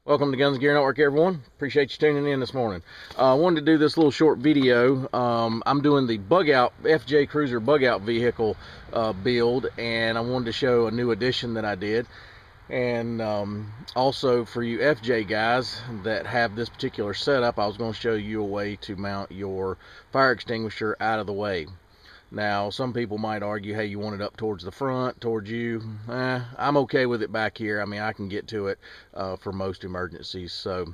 Welcome to Guns and Gear Network, everyone. Appreciate you tuning in this morning. I wanted to do this little short video. I'm doing the bug out FJ Cruiser bug out vehicle build, and I wanted to show a new addition that I did. And also for you FJ guys that have this particular setup, I was going to show you a way to mount your fire extinguisher out of the way. Now, some people might argue, hey, you want it up towards the front, towards you. I'm okay with it back here. I mean, I can get to it for most emergencies. So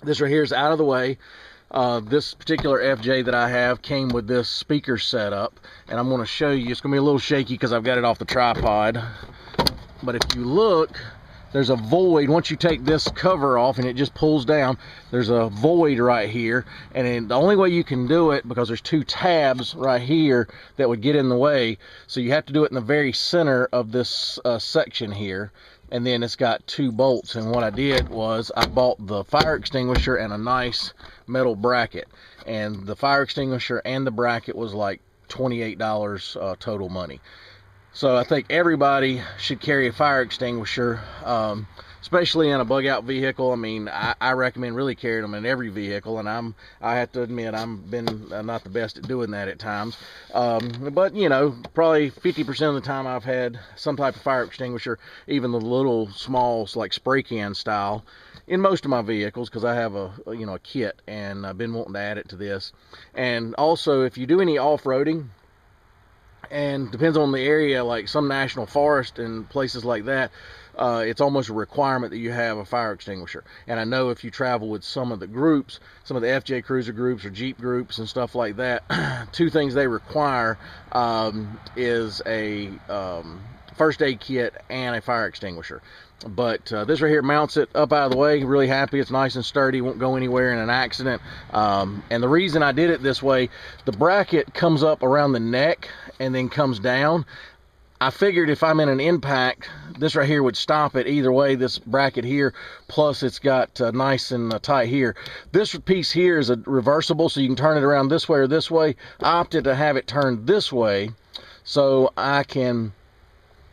this right here is out of the way. This particular FJ that I have came with this speaker setup, and I'm going to show you. It's going to be a little shaky because I've got it off the tripod. But if you look, there's a void. Once you take this cover off and it just pulls down, there's a void right here. And then the only way you can do it, because there's two tabs right here that would get in the way, so you have to do it in the very center of this section here. And then it's got two bolts. And what I did was I bought the fire extinguisher and a nice metal bracket. And the fire extinguisher and the bracket was like $28 total money. So I think everybody should carry a fire extinguisher, especially in a bug out vehicle. I mean, I recommend really carrying them in every vehicle, and I have to admit I've been not the best at doing that at times. But you know, probably 50% of the time I've had some type of fire extinguisher, even the little smalls like spray can style, in most of my vehicles, because I have a kit, and I've been wanting to add it to this. And also, if you do any off-roading, and depends on the area, like some national forest and places like that, it's almost a requirement that you have a fire extinguisher. And I know if you travel with some of the groups, some of the FJ Cruiser groups or Jeep groups and stuff like that, two things they require is a first aid kit and a fire extinguisher. But this right here mounts it up out of the way. Really happy. It's nice and sturdy, won't go anywhere in an accident. And the reason I did it this way, the bracket comes up around the neck and then comes down. I figured if I'm in an impact, this right here would stop it either way, this bracket here, plus it's got nice and tight here. This piece here is a reversible, so you can turn it around this way or this way. I opted to have it turned this way so I can,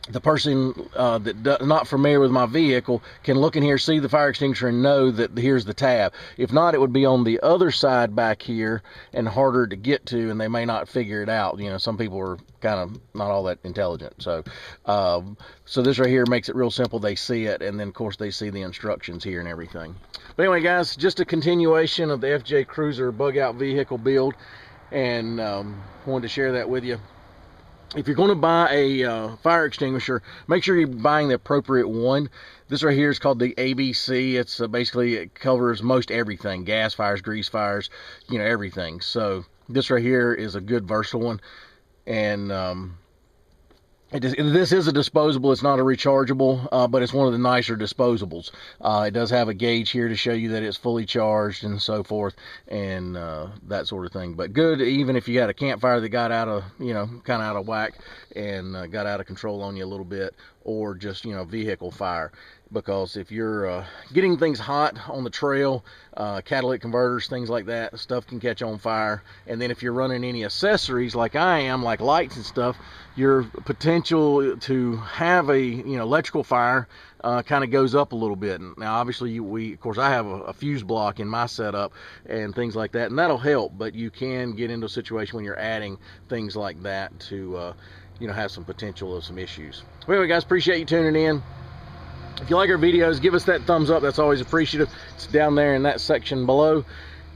the person that not familiar with my vehicle can look in here, see the fire extinguisher, and know that here's the tab. If not, it would be on the other side back here and harder to get to, and they may not figure it out. You know, some people are kind of not all that intelligent. So so this right here makes it real simple. They see it, and then of course they see the instructions here and everything. But anyway guys, just a continuation of the FJ Cruiser bug out vehicle build, and wanted to share that with you. If you're going to buy a fire extinguisher, make sure you're buying the appropriate one. This right here is called the ABC. It's basically, it covers most everything: gas fires, grease fires, you know, everything. So this right here is a good versatile one, and this is a disposable. It's not a rechargeable, but it's one of the nicer disposables. It does have a gauge here to show you that it's fully charged and so forth, and that sort of thing. But good, even if you had a campfire that got out of, kind of out of whack and got out of control on you a little bit, or just, vehicle fire. Because if you're getting things hot on the trail, catalytic converters, things like that, stuff can catch on fire. And then if you're running any accessories like I am, like lights and stuff, your potential to have a electrical fire kind of goes up a little bit. Now obviously of course I have a fuse block in my setup and things like that, and that'll help. But you can get into a situation when you're adding things like that to have some potential of some issues. Well, anyway guys, appreciate you tuning in. If you like our videos, give us that thumbs up. That's always appreciative. It's down there in that section below.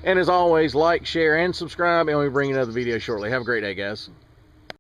And as always, like, share, and subscribe, and we'll bring another video shortly. Have a great day, guys.